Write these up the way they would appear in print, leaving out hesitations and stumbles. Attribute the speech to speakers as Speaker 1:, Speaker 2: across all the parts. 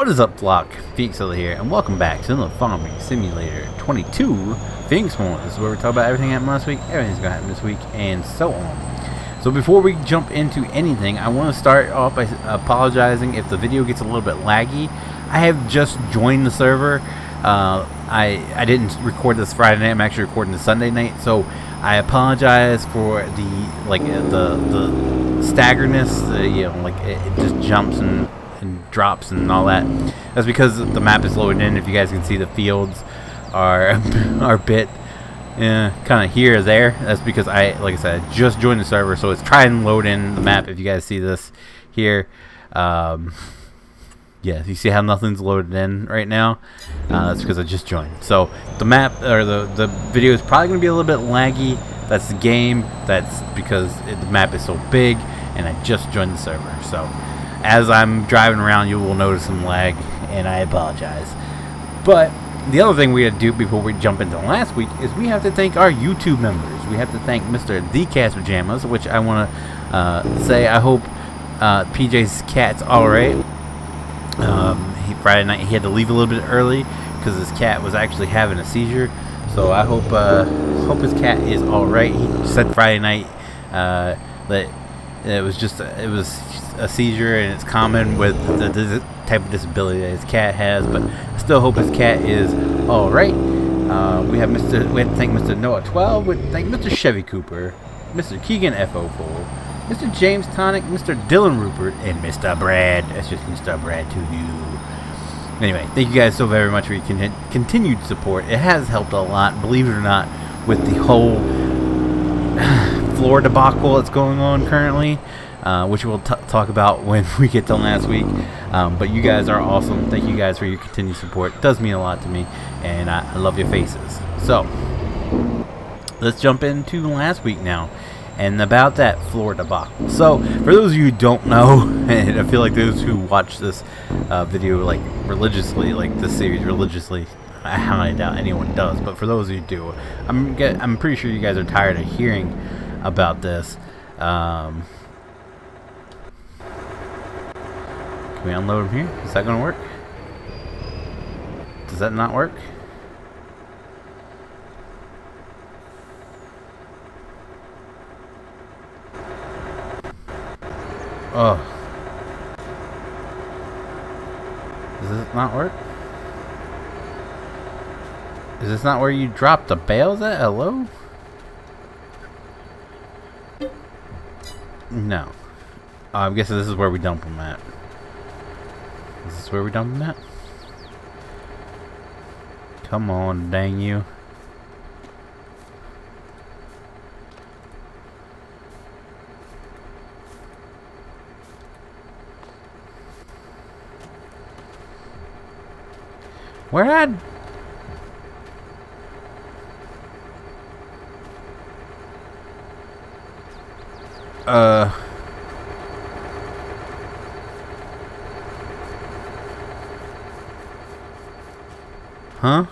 Speaker 1: What is up, flock? Feenix here, and welcome back to the Farming Simulator 22 Feenix Moment. This is where we talk about everything that happened last week, everything's gonna happen this week, and so on. So before we jump into anything, I want to start off by apologizing if the video gets a little bit laggy. I have just joined the server. I didn't record this Friday night. I'm actually recording this Sunday night, so I apologize for the staggerness. You know, like it just jumps and drops and all that. That's because the map is loaded in. If you guys can see, the fields are a bit kind of here or there. That's because like I said, I just joined the server, so it's trying to load in the map. If you guys see this here, yeah, you see how nothing's loaded in right now. That's because I just joined. So the map or the video is probably going to be a little bit laggy. That's the game. That's because the map is so big, and I just joined the server. So as I'm driving around, you will notice some lag, and I apologize. But the other thing we had to do before we jump into last week is we have to thank our YouTube members. We have to thank Mr. The Cat's Pajamas, which I want to say I hope PJ's cat's alright. Friday night he had to leave a little bit early because his cat was actually having a seizure. So I hope his cat is alright. He said Friday night that it was a seizure, and it's common with the type of disability that his cat has, but I still hope his cat is alright. We have to thank Mr. Noah 12, we thank Mr. Chevy Cooper, Mr. Keegan FO4, Mr. James Tonic, Mr. Dylan Rupert, and Mr. Brad. That's just Mr. Brad to you. Anyway, thank you guys so very much for your continued support. It has helped a lot, believe it or not, with the whole floor debacle that's going on currently, which we'll talk about when we get to last week. But you guys are awesome. Thank you guys for your continued support. It does mean a lot to me, and I love your faces. So let's jump into last week now, and about that floor debacle. So for those of you who don't know, and I feel like those who watch this video like religiously, like this series religiously, I highly doubt anyone does, but for those who do, I'm pretty sure you guys are tired of hearing about this. Can we unload them here? Is that gonna work? Does that not work? Oh. Does this not work? Is this not where you drop the bales at? Hello? No. I'm guessing this is where we dump them at. Is this where we dump them at? Come on, dang you. Where had... Huh?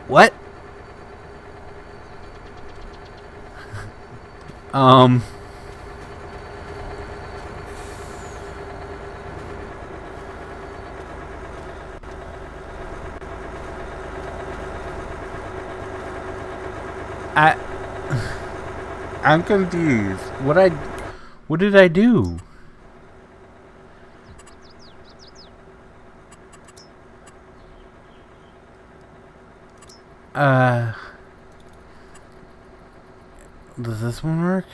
Speaker 1: What? I'm confused. What did I do? Does this one work?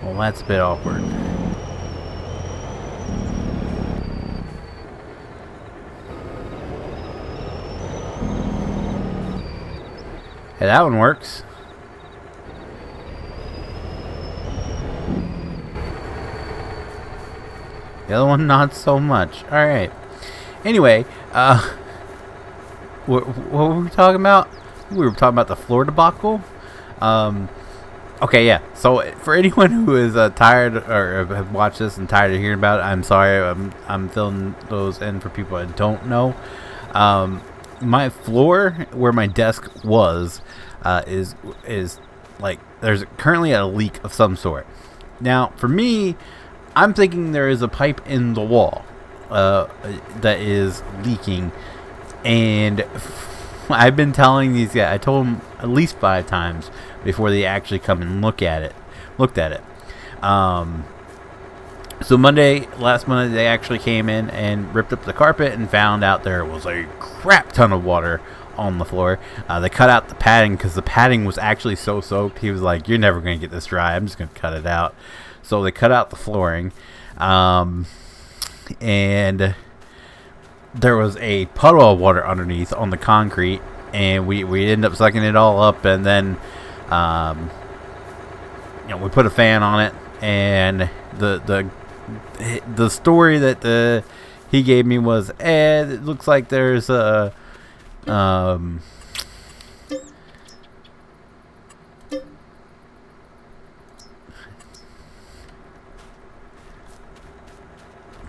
Speaker 1: Well, that's a bit awkward. Hey, that one works. The other one, not so much. Alright. Anyway, what were we talking about? We were talking about the floor debacle. Okay, yeah. So for anyone who is tired or have watched this and tired of hearing about it, I'm sorry. I'm filling those in for people that don't know. My floor where my desk was is like there's currently a leak of some sort. Now, for me, I'm thinking there is a pipe in the wall that is leaking, and I've been telling these guys. I told them at least 5 times before they actually come and looked at it. So last Monday, they actually came in and ripped up the carpet and found out there was a crap ton of water on the floor. They cut out the padding because the padding was actually so soaked. He was like, "You're never going to get this dry. I'm just going to cut it out." So they cut out the flooring, and there was a puddle of water underneath on the concrete, and we ended up sucking it all up, and then we put a fan on it, and the story that he gave me was, it looks like there's a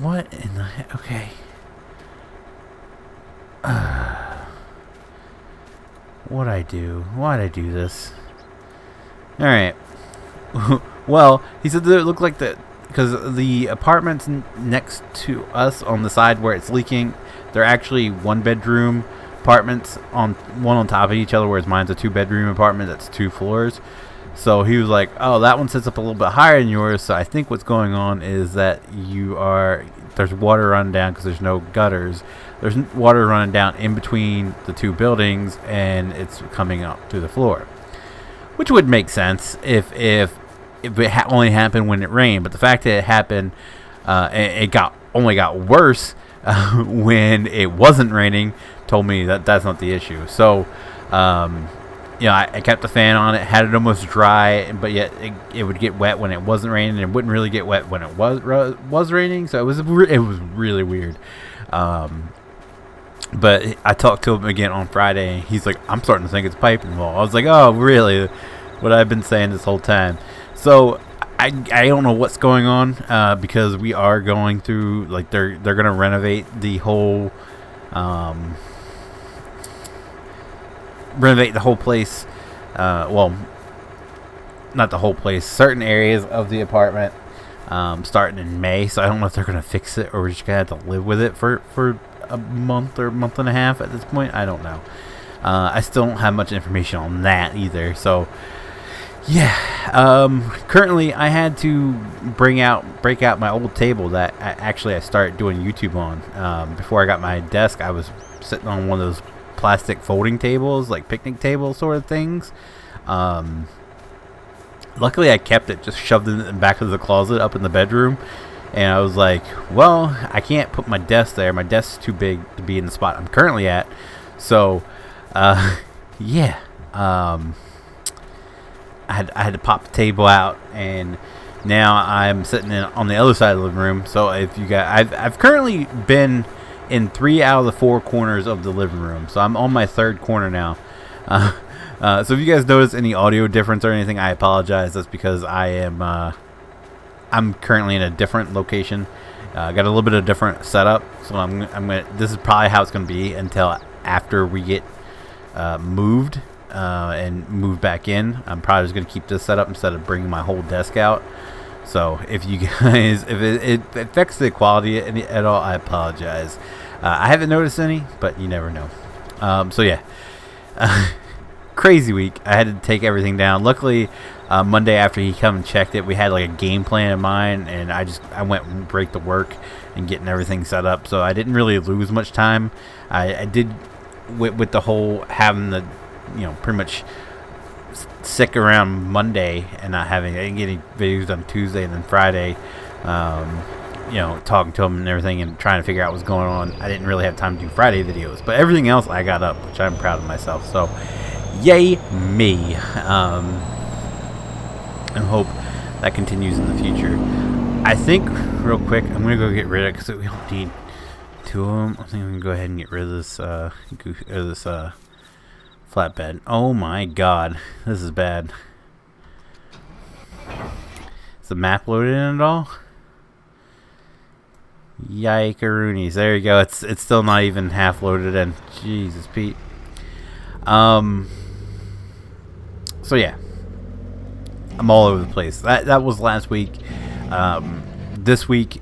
Speaker 1: what in the heck? Okay. Why'd I do this? Alright. Well, he said that it looked like that because the apartments next to us on the side where it's leaking, they're actually 1-bedroom apartments one on top of each other, whereas mine's a 2-bedroom apartment that's 2 floors. So he was like, "Oh, that one sits up a little bit higher than yours." So I think what's going on is that there's water running down because there's no gutters. There's water running down in between the 2 buildings, and it's coming up through the floor, which would make sense if it only happened when it rained. But the fact that it happened, it only got worse when it wasn't raining, told me that that's not the issue. So, I kept the fan on it, had it almost dry, but yet it would get wet when it wasn't raining, and it wouldn't really get wet when it was raining. So it was really weird. But I talked to him again on Friday, and he's like, "I'm starting to think it's piping wall." I was like, "Oh, really?" What I've been saying this whole time. So I don't know what's going on because we are going through, like, they're gonna renovate the whole place. Well, not the whole place. Certain areas of the apartment starting in May. So I don't know if they're gonna fix it or we're just gonna have to live with it for a month or month and a half at this point. I don't know. I still don't have much information on that either. So yeah, currently I had to break out my old table that I started doing YouTube on. Before I got my desk, I was sitting on one of those plastic folding tables, like picnic table sort of things. Luckily I kept it, just shoved it in the back of the closet up in the bedroom. And I was like, well, I can't put my desk there. My desk's too big to be in the spot I'm currently at. So, yeah. I had to pop the table out, and now I'm sitting on the other side of the living room. So if you guys, I've currently been in 3 out of the 4 corners of the living room. So I'm on my 3rd corner now. So if you guys notice any audio difference or anything, I apologize. That's because I'm currently in a different location. Got a little bit of different setup, so this is probably how it's gonna be until after we get moved and move back in. I'm probably just gonna keep this setup instead of bringing my whole desk out. So if you guys, if it affects the quality at all, I apologize. I haven't noticed any, but you never know. So yeah, crazy week. I had to take everything down. Luckily, Monday after he come and checked it, we had like a game plan in mind, and I went right to work and getting everything set up. So I didn't really lose much time. I did with the whole having the, pretty much sick around Monday and not having, I didn't get any videos on Tuesday and then Friday. Talking to him and everything and trying to figure out what's going on. I didn't really have time to do Friday videos, but everything else I got up, which I'm proud of myself. So Yay me. And hope that continues in the future. I think, real quick, I'm going to go get rid of it because we don't need two of them. I think I'm going to go ahead and get rid of this, flatbed. Oh my god. This is bad. Is the map loaded in at all? Yikeroonies. There you go. It's still not even half loaded in. Jesus, Pete. So yeah. I'm all over the place. That was last week. This week,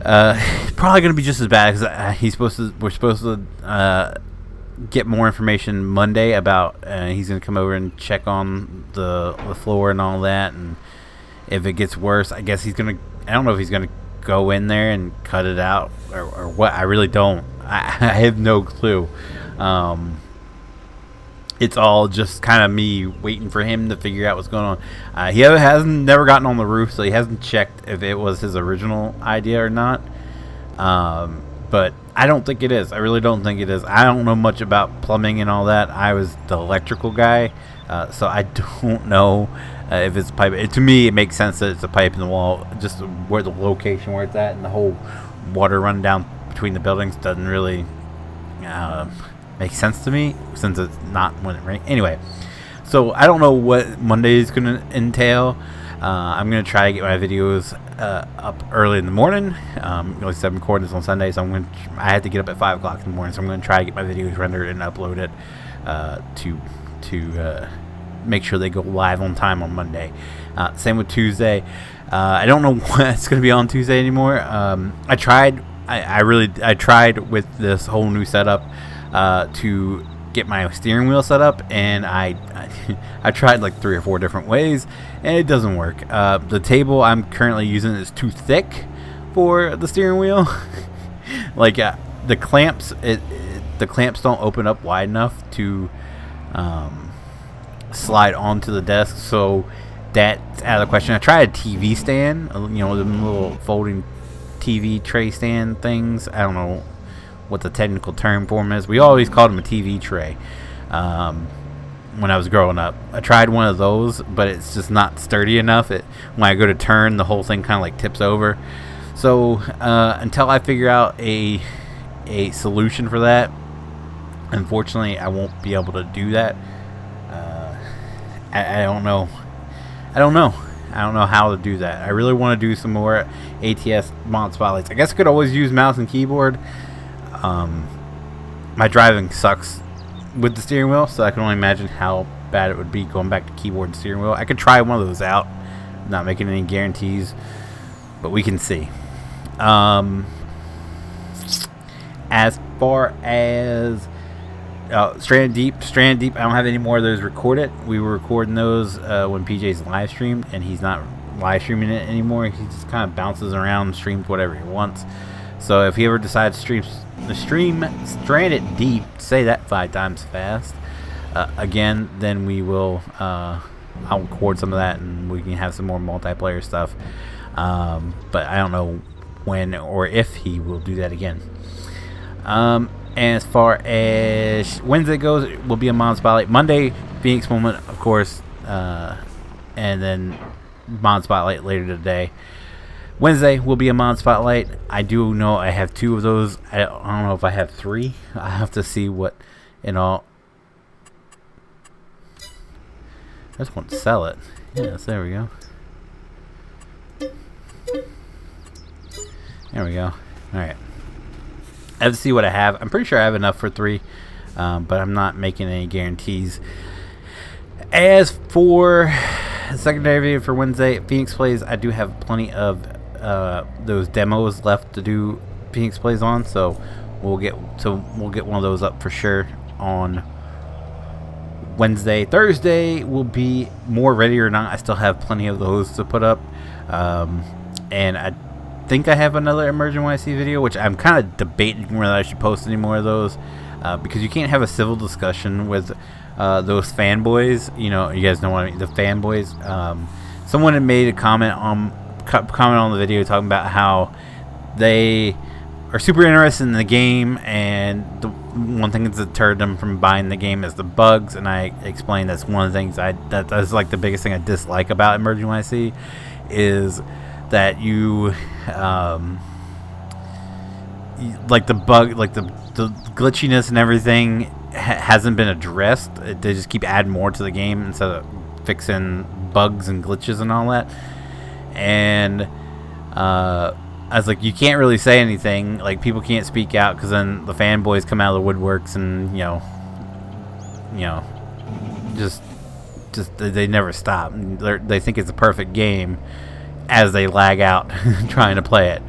Speaker 1: probably gonna be just as bad because we're supposed to get more information Monday about. He's gonna come over and check on the floor and all that, and if it gets worse, I guess he's gonna. I don't know if he's gonna go in there and cut it out or what. I really don't. I have no clue. It's all just kind of me waiting for him to figure out what's going on. He hasn't never gotten on the roof, so he hasn't checked if it was his original idea or not. But I don't think it is. I really don't think it is. I don't know much about plumbing and all that. I was the electrical guy, so I don't know if it's a pipe. To me, it makes sense that it's a pipe in the wall. Just where the location where it's at, and the whole water run down between the buildings doesn't really makes sense to me, since it's not when it rains. Anyway, so I don't know what Monday is going to entail. I'm going to try to get my videos up early in the morning. At least I'm recording this on Sunday, so I had to get up at 5 o'clock in the morning, so I'm going to try to get my videos rendered and upload it to make sure they go live on time on Monday. Same with Tuesday. I don't know what's going to be on Tuesday anymore. I tried with this whole new setup to get my steering wheel set up, and I tried like 3 or 4 different ways, and it doesn't work. The table I'm currently using is too thick for the steering wheel. Like the clamps don't open up wide enough to slide onto the desk, so that's out of the question. I tried a TV stand, the little folding TV tray stand things. I don't know what the technical term for them is. We always called them a TV tray when I was growing up. I tried one of those, but it's just not sturdy enough. When I go to turn, the whole thing kind of like tips over. So until I figure out a solution for that, unfortunately, I won't be able to do that. I don't know. I don't know how to do that. I really want to do some more ATS mod spotlights. I guess I could always use mouse and keyboard. My driving sucks with the steering wheel, so I can only imagine how bad it would be going back to keyboard and steering wheel. I could try one of those out, not making any guarantees, but we can see. As far as Stranded Deep, I don't have any more of those recorded. We were recording those when PJ's live streamed, and he's not live streaming it anymore. He just kind of bounces around and streams whatever he wants. So if he ever decides to stream Stranded Deep, say that 5 times fast, again, then we will, I'll record some of that and we can have some more multiplayer stuff. But I don't know when or if he will do that again. As far as Wednesday goes, it will be a mod spotlight. Monday, Feenix moment, of course, and then mod spotlight later today. Wednesday will be a mod spotlight. I do know I have 2 of those. I don't know if I have 3. I have to see what in all. I just want to sell it. Yes, there we go. There we go. Alright. I have to see what I have. I'm pretty sure I have enough for 3, but I'm not making any guarantees. As for the secondary video for Wednesday, Feenix Plays, I do have plenty of those demos left to do Feenix Plays on, so we'll get one of those up for sure on Wednesday. Thursday will be more Ready or Not. I still have plenty of those to put up, and I think I have another Emerging YC video, which I'm kind of debating whether I should post any more of those, because you can't have a civil discussion with those fanboys. You know, you guys know what I mean, the fanboys. Someone had made a comment on the video talking about how they are super interested in the game, and the one thing that's deterred them from buying the game is the bugs. And I explained that's one of the things that's like the biggest thing I dislike about Emerging YC is that you like the bug, like the glitchiness and everything hasn't been addressed. They just keep adding more to the game instead of fixing bugs and glitches and all that. And I was like, you can't really say anything. Like, people can't speak out because then the fanboys come out of the woodworks and just they never stop. They think it's a perfect game as they lag out trying to play it.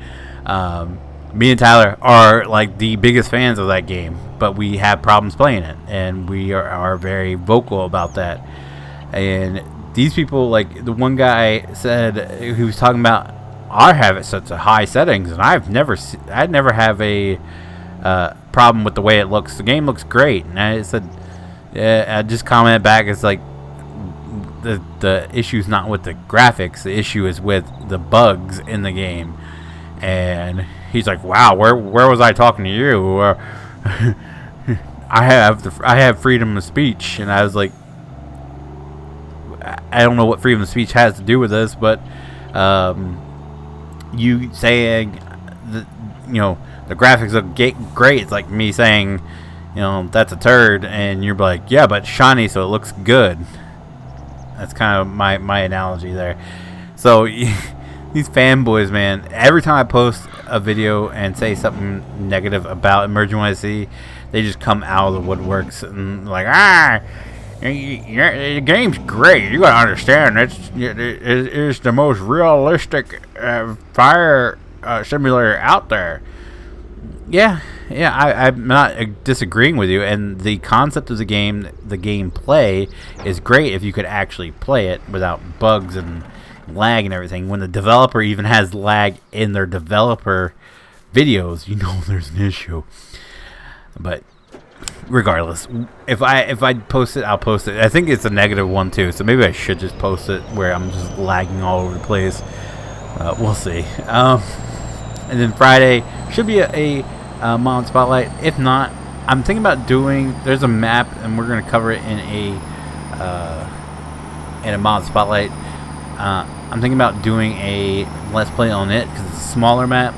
Speaker 1: Me and Tyler are like the biggest fans of that game, but we have problems playing it, and we are very vocal about that. And these people, like the one guy said, he was talking about, I have it set to high settings, and I'd never have a problem with the way it looks. The game looks great. And I said, I just commented back, it's like the issue's not with the graphics, the issue is with the bugs in the game. And he's like, wow, where was I talking to you? I have freedom of speech. And I was like, I don't know what freedom of speech has to do with this, but you saying that, the graphics look great, it's like me saying, that's a turd, and you're like, yeah, but shiny, so it looks good. That's kind of my analogy there. So these fanboys, man, every time I post a video and say something negative about Emerging YC, they just come out of the woodworks and like, the game's great. You gotta understand, it's the most realistic fire simulator out there. Yeah, I'm not disagreeing with you. And the concept of the game, the gameplay, is great if you could actually play it without bugs and lag and everything. When the developer even has lag in their developer videos, there's an issue. But regardless, if I post it, I'll post it. I think it's a negative one too, so maybe I should just post it where I'm just lagging all over the place. We'll see. And then Friday should be a mod spotlight. If not, I'm thinking about doing. There's a map, and we're gonna cover it in a mod spotlight. I'm thinking about doing a let's play on it because it's a smaller map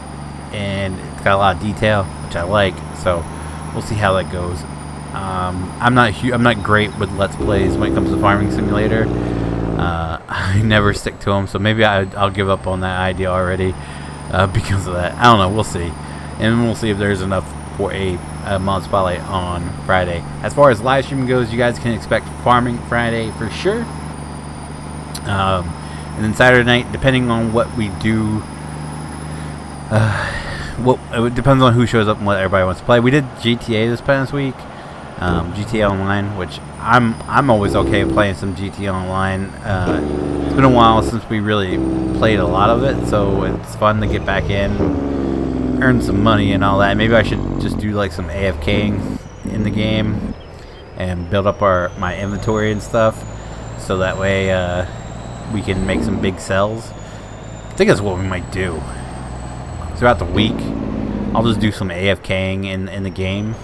Speaker 1: and it's got a lot of detail, which I like. So we'll see how that goes. I'm not great with let's plays when it comes to Farming Simulator. I never stick to them, so maybe I'll give up on that idea already because of that. I don't know. We'll see, and we'll see if there's enough for a mod spotlight on Friday. As far as live streaming goes, you guys can expect Farming Friday for sure. And then Saturday night, depending on what we do, it depends on who shows up and what everybody wants to play. We did GTA this past week, GTA Online, which I'm always okay playing some GTA Online. It's been a while since we really played a lot of it, so it's fun to get back in, earn some money and all that. Maybe I should just do like some AFKing in the game and build up my inventory and stuff, so that way we can make some big sells. I think that's what we might do. Throughout the week, I'll just do some AFKing in the game,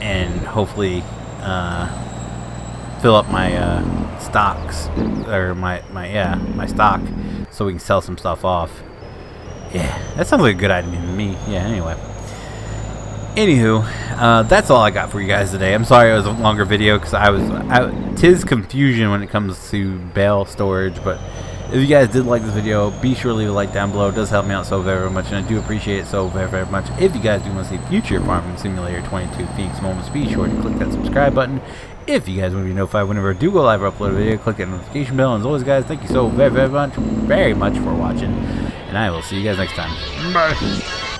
Speaker 1: and hopefully fill up my stocks, or my stock, so we can sell some stuff off. Yeah, that sounds like a good idea to me. Yeah, Anywho, that's all I got for you guys today. I'm sorry it was a longer video because tis confusion when it comes to bale storage. But if you guys did like this video, be sure to leave a like down below. It does help me out so very, very much, and I do appreciate it so very, very much. If you guys do want to see future Farming Simulator 22 Feenix moments, be sure to click that subscribe button. If you guys want to be notified whenever I do go live or upload a video, click that notification bell. And as always, guys, thank you so very, very much for watching, and I will see you guys next time. Bye.